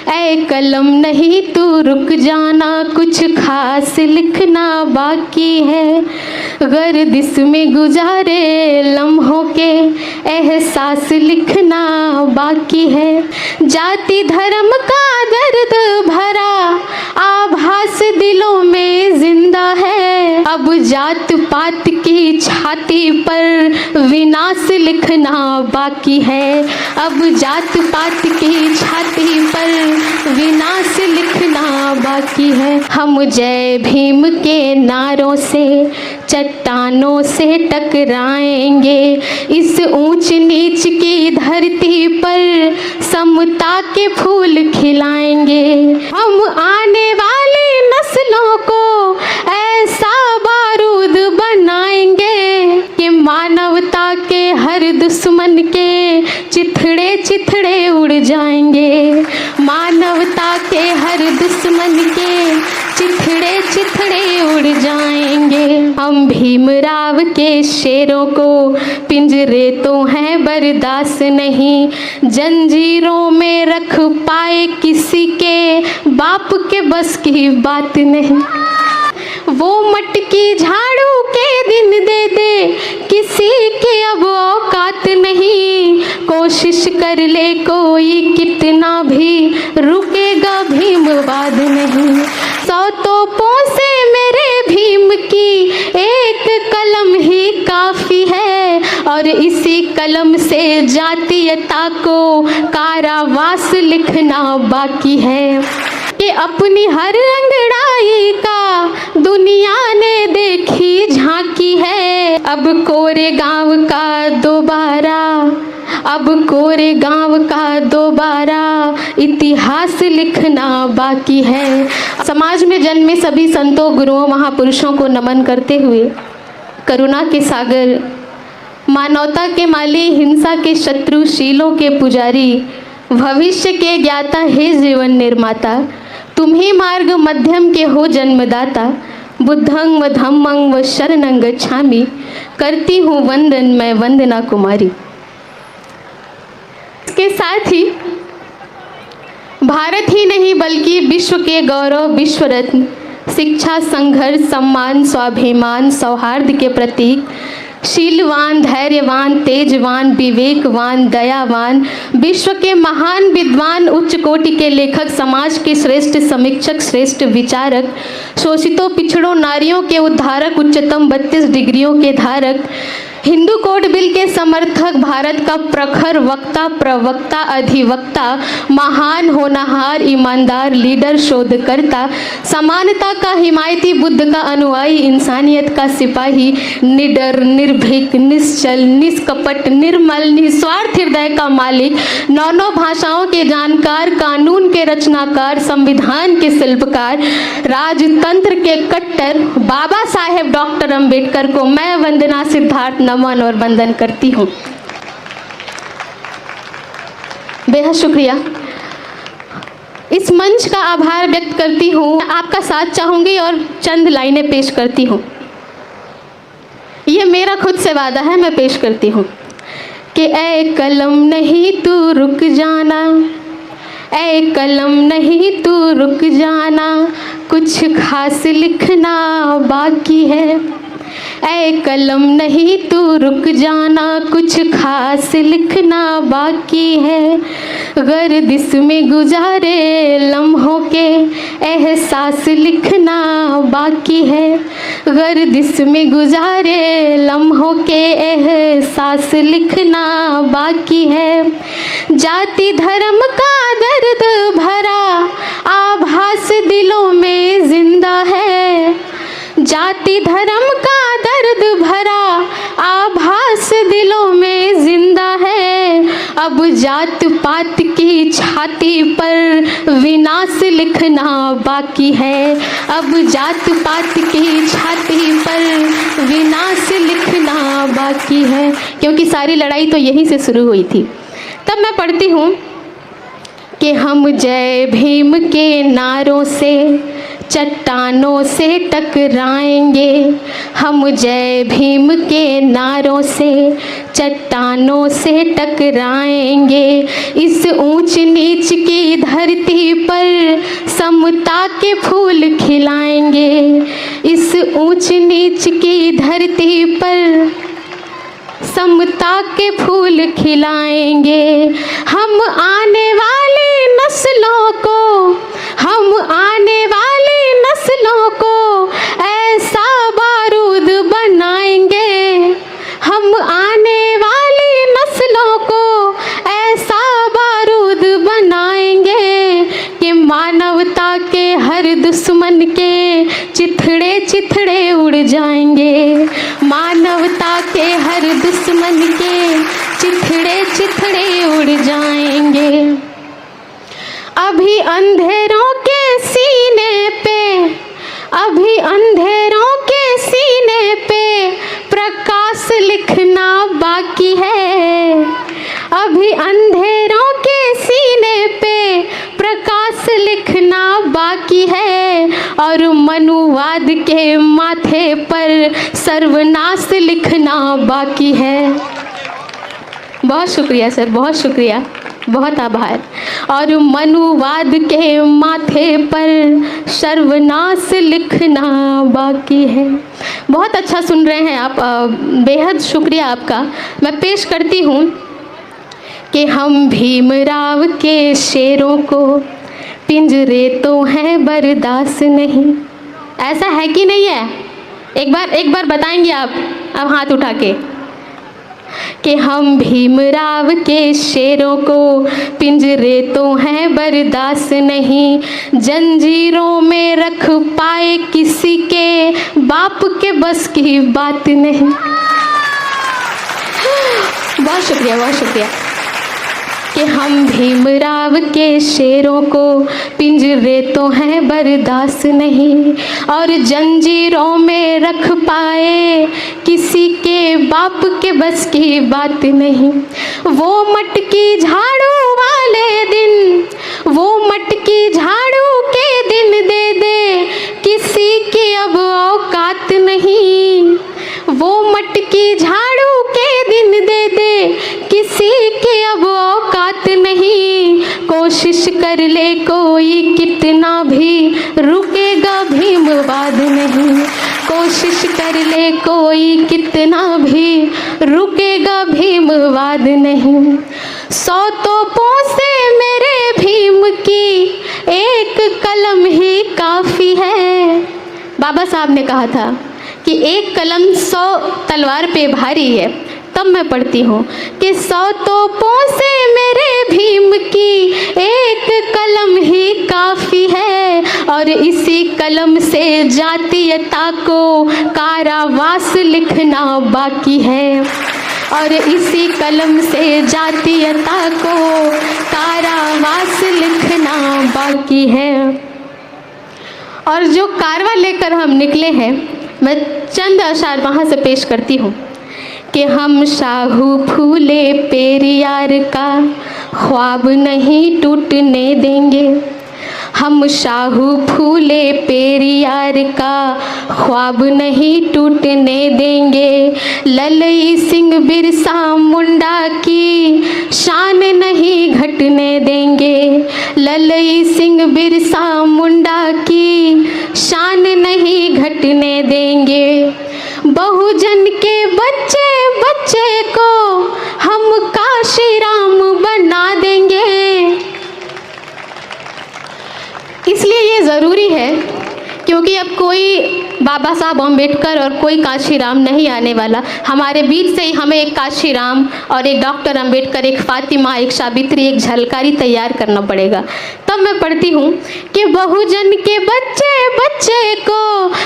ऐ कलम नहीं तू रुक जाना, कुछ खास लिखना बाकी है। गर्दिश में गुजारे लम्हों के एहसास लिखना बाकी है। जाति धर्म का दर्द भरा आभास दिलों में जिंदा है। अब जात पात की छाती पर विनाश लिखना बाकी है। अब जात पात की छाती पर विनाश लिखना बाकी है। हम जय भीम के नारों से चट्टानों से टकराएंगे। इस ऊंच नीच की धरती पर समता के फूल खिलाएंगे। हम आने वाली नस्लों को ऐसा बारूद बनाएंगे कि मानवता के हर दुश्मन के चिथड़े चिथड़े उड़ जाएंगे। मानवता के हर दुश्मन के चिथड़े चिथड़े उड़ जाएंगे। हम भीमराव के शेरों को पिंजरे तो हैं बर्दाश्त नहीं, जंजीरों में रख पाए किसी के बाप के बस की बात नहीं। वो मटकी झाड़ू के दिन दे दे, किसी के अब औकात नहीं। कोशिश कर ले कोई कितना भी, रुकेगा भीमवाद नहीं। 100 तोपों से मेरे भीम की एक कलम ही काफ़ी है। और इसी कलम से जातीयता को कारावास लिखना बाकी है। कि अपनी हर अंगड़ाई का दुनिया ने देखी झांकी है। अब कोरेगांव का दोबारा इतिहास लिखना बाकी है। समाज में जन्मे सभी संतों, गुरुओं, महापुरुषों को नमन करते हुए, करुणा के सागर, मानवता के माली, हिंसा के शत्रु, शीलों के पुजारी, भविष्य के ज्ञाता, हे जीवन निर्माता, तुम ही मार्ग मध्यम के हो जन्मदाता। बुद्धं व धम्मं व शरणं गच्छामि, करती हूँ वंदन मैं वंदना कुमारी। इसके साथ ही भारत ही नहीं बल्कि विश्व के गौरव, विश्व रत्न, शिक्षा, संघर्ष, सम्मान, स्वाभिमान, सौहार्द के प्रतीक, शीलवान, धैर्यवान, तेजवान, विवेकवान, दयावान, विश्व के महान विद्वान, उच्च कोटि के लेखक, समाज के श्रेष्ठ समीक्षक, श्रेष्ठ विचारक, शोषितों पिछड़ों नारियों के उद्धारक, उच्चतम 32 डिग्रियों के धारक, हिंदू कोड बिल के समर्थक, भारत का प्रखर वक्ता, प्रवक्ता, अधिवक्ता, महान होनहार, ईमानदार, लीडर, शोधकर्ता, समानता का हिमायती, बुद्ध का अनुयायी, इंसानियत का सिपाही, निडर, निर्भीक, निश्चल, निष्कपट, निर्मल, निस्वार्थ हृदय का मालिक, 9 भाषाओं के जानकार, कानून के रचनाकार, संविधान के शिल्पकार, राजतंत्र के कट्टर बाबा साहेब डॉक्टर अंबेडकर को मैं वंदना, सिद्धार्थ, नमन और वंदन करती हूँ। बेहद शुक्रिया। इस मंच का आभार व्यक्त करती हूँ। आपका साथ चाहूँगी और चंद लाइनें पेश करती हूँ। ये मेरा खुद से वादा है, मैं पेश करती हूँ कि ऐ कलम नहीं तू रुक जाना, ऐ कलम नहीं तू रुक जाना, कुछ खास लिखना बाकी है। ऐ कलम नहीं तू रुक जाना, कुछ खास लिखना बाकी है। गर्दिश में गुजारे लम्हों के एहसास लिखना बाकी है। गर्दिश में गुजारे लम्हों के एहसास लिखना बाकी है। जाति धर्म का दर्द भरा आभास दिलों में जिंदा है। जाति धर्म का दर्द भरा आभास दिलों में जिंदा है। अब जात पात की छाती पर विनाश लिखना बाकी है। अब जात पात की छाती पर विनाश लिखना बाकी है। क्योंकि सारी लड़ाई तो यहीं से शुरू हुई थी। तब मैं पढ़ती हूँ कि हम जय भीम के नारों से चट्टानों से टकराएंगे, हम जय भीम के नारों से चट्टानों से टकराएंगे। इस ऊंच नीच की धरती पर समता के फूल खिलाएंगे, इस ऊंच नीच की धरती पर समता के फूल खिलाएंगे। हम आने वाली नस्लों को, हम आने वाली नस्लों को ऐसा बारूद बनाएंगे, हम आने वाली नस्लों को ऐसा बारूद बनाएंगे कि मानवता के हर दुश्मन के चिथड़े चिथड़े उड़ जाएंगे, मानवता के हर दुश्मन के चिथड़े चिथड़े उड़ जाएंगे। अभी अंधेरों के सीने पे, अभी अंधेरों के सीने पे प्रकाश लिखना बाकी है, अभी अंधेरों के सीने पे प्रकाश लिखना बाकी है, और मनुवाद के माथे पर सर्वनाश लिखना बाकी है। बहुत शुक्रिया सर, बहुत शुक्रिया, बहुत आभार। और मनुवाद के माथे पर सर्वनाश लिखना बाकी है। बहुत अच्छा सुन रहे हैं आप, बेहद शुक्रिया आपका। मैं पेश करती हूँ कि हम भीमराव के शेरों को पिंजरे तो हैं बर्दाश्त नहीं। ऐसा है कि नहीं है? एक बार बताएंगे आप अब हाथ उठा के कि हम भीमराव के शेरों को पिंजरे तो हैं बर्दाश्त नहीं, जंजीरों में रख पाए किसी के बाप के बस की बात नहीं। बहुत शुक्रिया, बहुत शुक्रिया। कि हम भीमराव के शेरों को पिंजरे तो हैं बर्दाश्त नहीं, और जंजीरों में रख पाए किसी के बाप के बस की बात नहीं। वो मटकी झाड़ू वाले दिन, वो मटकी झाड़ू के दिन दे दे किसी की अब औकात नहीं, वो मटकी झाड़ू के दिन दे दे किसी की अब औकात नहीं। कोशिश कर ले कोई कितना भी रुकेगा भीमवाद नहीं, कोशिश कर ले कोई कितना भी रुकेगा भीमवाद नहीं। 100 तोपों से मेरे भीम की एक कलम ही काफ़ी है। बाबा साहब ने कहा था कि एक कलम 100 तलवार पे भारी है। तब मैं पढ़ती हूँ कि 100 तोपों से मेरे भीम की एक कलम ही काफ़ी है, और इसी कलम से जातीयता को कारावास लिखना बाकी है, और इसी कलम से जातीयता को कारावास लिखना बाकी है। और जो कारवा लेकर हम निकले हैं, मैं चंद अशार वहाँ से पेश करती हूँ कि हम शाहू फूले पेरियार का ख्वाब नहीं टूटने देंगे, हम शाहू फूले पेरियार का ख्वाब नहीं टूटने देंगे। ललई सिंह बिरसा मुंडा की शान नहीं घटने देंगे, ललई सिंह बिरसा मुंडा की शान नहीं घटने देंगे। बहुजन के बच्चे बच्चे को हम काशी राम बना देंगे। इसलिए ये ज़रूरी है क्योंकि अब कोई बाबा साहब अम्बेडकर और कोई काशी राम नहीं आने वाला। हमारे बीच से ही हमें एक काशी राम और एक डॉक्टर अम्बेडकर, एक फातिमा, एक सावित्री, एक झलकारी तैयार करना पड़ेगा। तब मैं पढ़ती हूँ कि बहुजन के बच्चे बच्चे को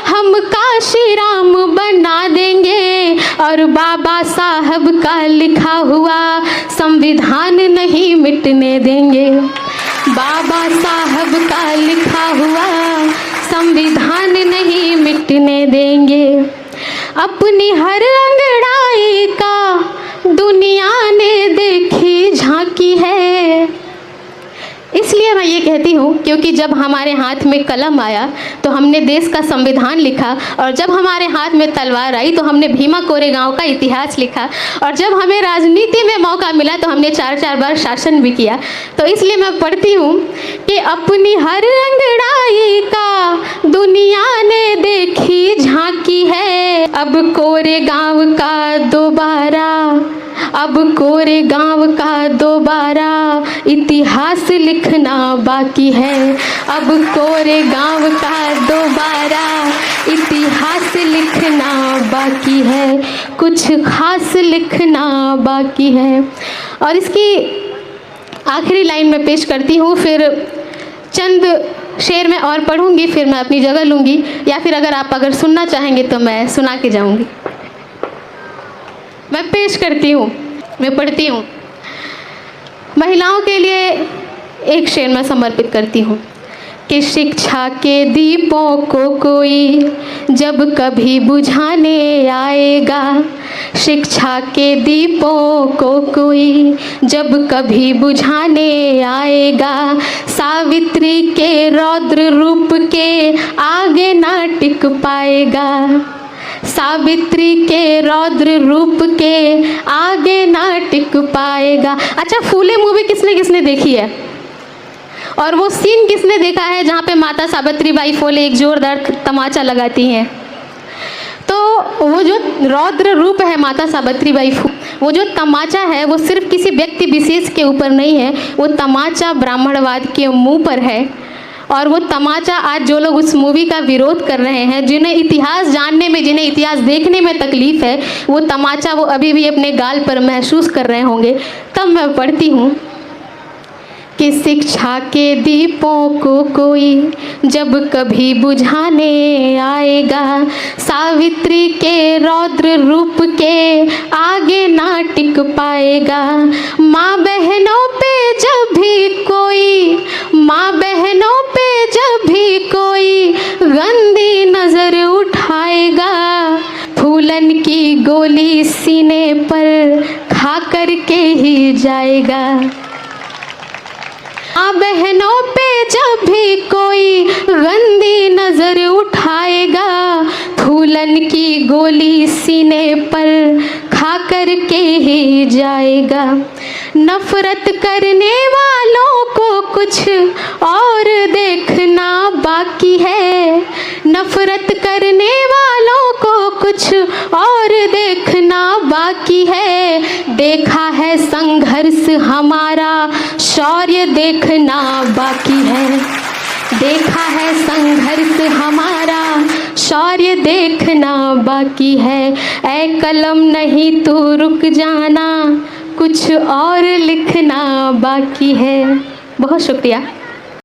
हम काशी राम बना देंगे, और बाबा साहब का लिखा हुआ संविधान नहीं मिटने देंगे, बाबा साहब का लिखा हुआ संविधान नहीं मिटने देंगे। अपनी हर अंगड़ाई का दुनिया ने देखी झांकी है, इसलिए मैं ये कहती हूँ क्योंकि जब हमारे हाथ में कलम आया तो हमने देश का संविधान लिखा, और जब हमारे हाथ में तलवार आई तो हमने भीमा कोरेगांव का इतिहास लिखा, और जब हमें राजनीति में मौका मिला तो हमने 4-4 बार शासन भी किया। तो इसलिए मैं पढ़ती हूँ कि अपनी हर अंगड़ाई का दुनिया ने देखी झांकी है, अब कोरेगांव का दोबारा, अब कोरेगांव का दोबारा इतिहास लिखना बाकी है, अब कोरेगांव का दोबारा इतिहास लिखना बाकी है, कुछ खास लिखना बाकी है। और इसकी आखिरी लाइन में पेश करती हूँ, फिर चंद शेर में और पढ़ूंगी, फिर मैं अपनी जगह लूँगी, या फिर अगर सुनना चाहेंगे तो मैं सुना के जाऊँगी। मैं पेश करती हूँ, मैं पढ़ती हूँ। महिलाओं के लिए एक शेर मैं समर्पित करती हूँ कि शिक्षा के दीपों को कोई जब कभी बुझाने आएगा, शिक्षा के दीपों को कोई जब कभी बुझाने आएगा, सावित्री के रौद्र रूप के आगे ना टिक पाएगा, सावित्री के रौद्र रूप के आगे ना टिक पाएगा। अच्छा, फूले मूवी किसने देखी है? और वो सीन किसने देखा है जहाँ पे माता सावित्री बाई फुले एक जोरदार तमाचा लगाती हैं? तो वो जो रौद्र रूप है माता सावित्री बाई फुले, वो जो तमाचा है वो सिर्फ किसी व्यक्ति विशेष के ऊपर नहीं है, वो तमाचा ब्राह्मणवाद के मुंह पर है। और वो तमाचा आज जो लोग उस मूवी का विरोध कर रहे हैं, जिन्हें इतिहास जानने में, जिन्हें इतिहास देखने में तकलीफ़ है, वो तमाचा वो अभी भी अपने गाल पर महसूस कर रहे होंगे। तब मैं पढ़ती हूँ कि शिक्षा के दीपों को कोई जब कभी बुझाने आएगा, सावित्री के रौद्र रूप के आगे ना टिक पाएगा, माँ बहनों पे जब भी कोई, माँ बहनों पे जब भी कोई गंदी नज़र उठाएगा, फूलन की गोली सीने पर खा कर के ही जाएगा, माँ बहनों पे जब भी कोई गंदी नज़र उठाएगा, फूलन की गोली सीने पर खा कर के ही जाएगा। नफरत करने वालों को कुछ और देखना बाकी है, नफरत करने वालों को कुछ और देखना बाकी है, देखा है संघर्ष हमारा शौर्य देखना बाकी है, देखा है संघर्ष हमारा शौर्य देखना बाकी है, ऐ कलम नहीं तू रुक जाना, कुछ और लिखना बाकी है। बहुत शुक्रिया।